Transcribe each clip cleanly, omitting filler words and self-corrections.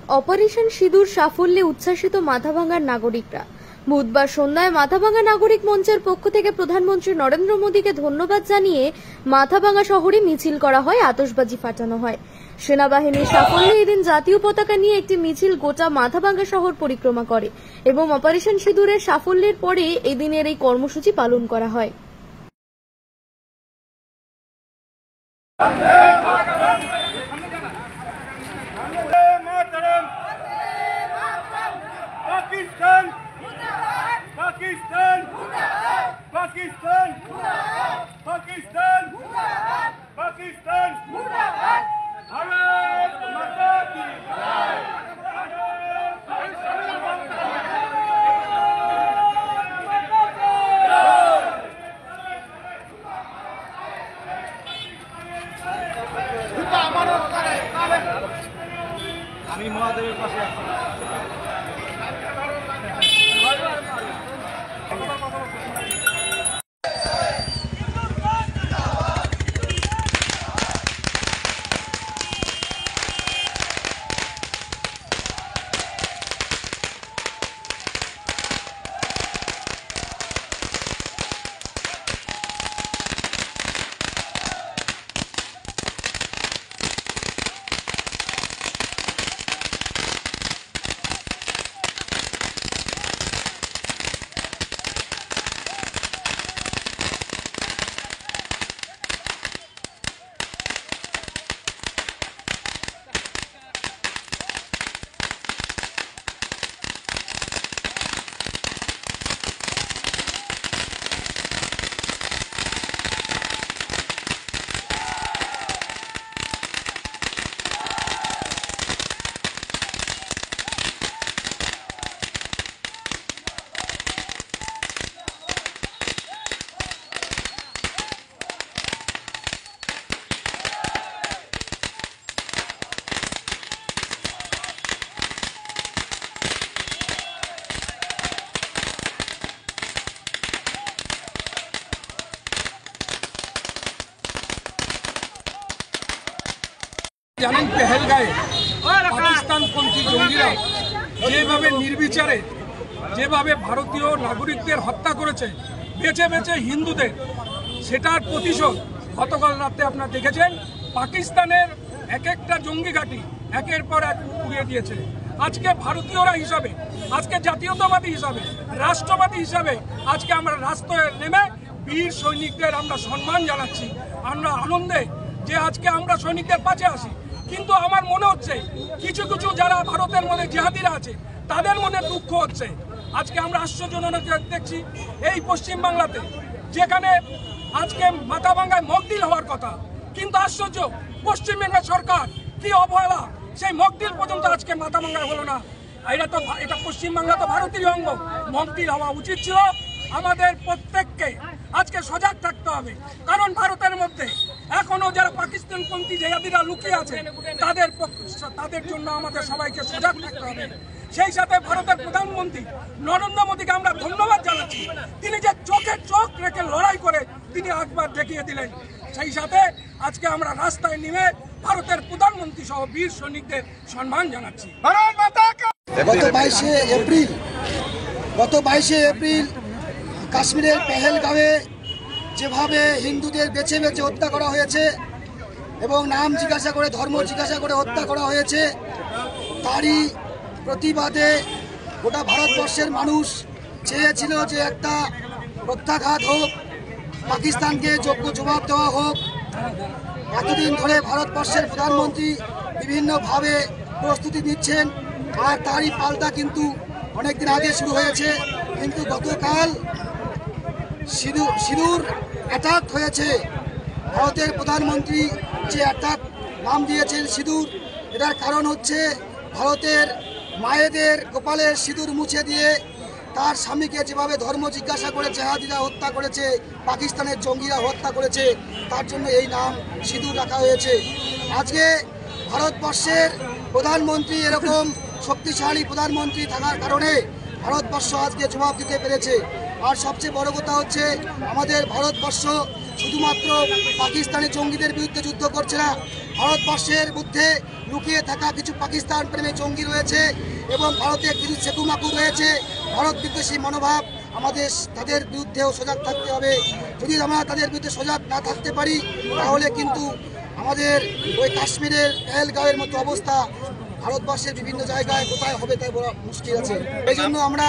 Operation সিঁদুর সাফল্যে উচ্ছ্বাসিত মাথাভাঙ্গার নাগরিকরা। বুধবার সন্ধ্যায় মাথাভাঙ্গা নাগরিক মঞ্চের পক্ষ থেকে প্রধানমন্ত্রী নরেন্দ্র মোদীকে ধন্যবাদ জানিয়ে মাথাভাঙ্গা শহরে মিছিল করা হয়, আতশবাজি ফাটানো হয়। সেনাবাহিনীর সাফল্যে এদিন জাতীয় পতাকা নিয়ে একটি মিছিল গোটা মাথাভাঙ্গা শহর পরিক্রমা করে এবং অপারেশন সিঁদুরের সাফল্যের পরে এদিনের এই কর্মসূচি পালন করা হয়। पाकिस्तान पाकिस्तान पाकिस्तान पाकिस्तान पाकिस्तान भारत माता की जय। আমি মহাদেবের পাশে আছি। জানেন পেহেলগাঁয়ে পাকিস্তানপন্থী জঙ্গিরা যেভাবে নির্বিচারে যেভাবে ভারতীয় নাগরিকদের হত্যা করেছে, বেছে বেছে হিন্দুদের, সেটার প্রতিশোধ গতকাল রাতে আপনারা দেখেছেন। পাকিস্তানের এক একটা জঙ্গি ঘাঁটি একের পর এক উড়িয়ে দিয়েছে। আজকে ভারতীয়রা হিসাবে, আজকে জাতীয়তাবাদী হিসাবে, রাষ্ট্রবাদী হিসাবে আজকে আমরা রাস্তায় নেমে বীর সৈনিকদের আমরা সম্মান জানাচ্ছি। আমরা আনন্দে যে আজকে আমরা সৈনিকদের পাশে আসি। কিন্তু আমার মনে হচ্ছে কিছু কিছু যারা ভারতের মধ্যে জিহাদিরা আছে তাদের মনে দুঃখ হচ্ছে। আজকে আমরা আশ্চর্যজনক দেখছি এই পশ্চিম বাংলাতে, যেখানে আজকে মাথাভাঙ্গায় মকডিল হওয়ার কথা, কিন্তু আশ্চর্য পশ্চিমবঙ্গ সরকার কি অবহেলা, সেই মকডিল পর্যন্ত আজকে মাথাভাঙ্গায় হলো না। এটা পশ্চিমবাংলা তো ভারতীয় অঙ্গ, মকডিল হওয়া উচিত ছিল। আমাদের প্রত্যেককে আজকে সজাগ থাকতে হবে, কারণ ভারতের মধ্যে এখনো যারা পাকিস্তানপন্থী জিহাদিরা লুকিয়ে আছে তাদের জন্য আমাদের সবাইকে সজাগ থাকতে হবে। সেই সাথে ভারতের প্রধানমন্ত্রী নরেন্দ্র মোদীকে আমরা ধন্যবাদ জানাচ্ছি। তিনি যে চোখে চোখ রেখে লড়াই করে তিনি একবার দেখিয়ে দিলেন। সেই সাথে আজকে আমরা রাস্তায় নেমে ভারতের প্রধানমন্ত্রী সহ বীর সৈনিকদের সম্মান জানাচ্ছি। গত 22 এপ্রিল কাশ্মীরের পেহেলগাঁওয়ে যেভাবে হিন্দুদের বেছে বেছে হত্যা করা হয়েছে এবং নাম জিজ্ঞাসা করে, ধর্ম জিজ্ঞাসা করে হত্যা করা হয়েছে, তারই প্রতিবাদে গোটা ভারতবর্ষের মানুষ চেয়েছিল যে একটা প্রত্যাঘাত হোক, পাকিস্তানকে যোগ্য জবাব দেওয়া হোক। এতদিন ধরে ভারতবর্ষের প্রধানমন্ত্রী বিভিন্নভাবে প্রস্তুতি নিচ্ছেন, আর তারই পাল্টা কিন্তু অনেকদিন আগে শুরু হয়েছে। কিন্তু গতকাল সিঁদুর অ্যাটাক হয়েছে। ভারতের প্রধানমন্ত্রী যে অ্যাটাক নাম দিয়েছেন সিঁদুর, এটার কারণ হচ্ছে ভারতের মায়েদের কপালের সিঁদুর মুছে দিয়ে তার স্বামীকে যেভাবে ধর্ম জিজ্ঞাসা করে জেহাদিরা হত্যা করেছে, পাকিস্তানের জঙ্গিরা হত্যা করেছে, তার জন্য এই নাম সিঁদুর রাখা হয়েছে। আজকে ভারতবর্ষের প্রধানমন্ত্রী এরকম শক্তিশালী প্রধানমন্ত্রী থাকার কারণে ভারতবর্ষ আজকে জবাব দিতে পেরেছে। আর সবচেয়ে বড় কথা হচ্ছে আমাদের ভারতবর্ষ শুধুমাত্র পাকিস্তানি জঙ্গিদের বিরুদ্ধে যুদ্ধ করছে না, ভারতবর্ষের মধ্যে লুকিয়ে থাকা কিছু পাকিস্তান প্রেমী জঙ্গি রয়েছে এবং ভারতের কিছু সেকুমাকু রয়েছে, ভারত বিদ্বেষী মনোভাব। আমাদের তাদের বিরুদ্ধেও সজাগ থাকতে হবে। যদি আমরা তাদের বিরুদ্ধে সজাগ না থাকতে পারি তাহলে কিন্তু আমাদের ওই কাশ্মীরের পেহেলগাঁওয়ের মতো অবস্থা ভারতবর্ষের বিভিন্ন জায়গায় কোথায় হবে তাই বলা মুশকিল আছে। এই জন্য আমরা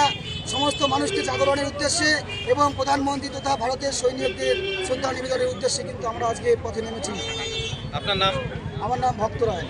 সমস্ত মানুষকে জাগরণের উদ্দেশ্যে এবং প্রধানমন্ত্রী তথা ভারতের সৈনিকদের শ্রদ্ধা নিবেদনের উদ্দেশ্যে কিন্তু আমরা আজকে পথে নেমেছি। আপনার নাম? আমার নাম ভক্ত রায়।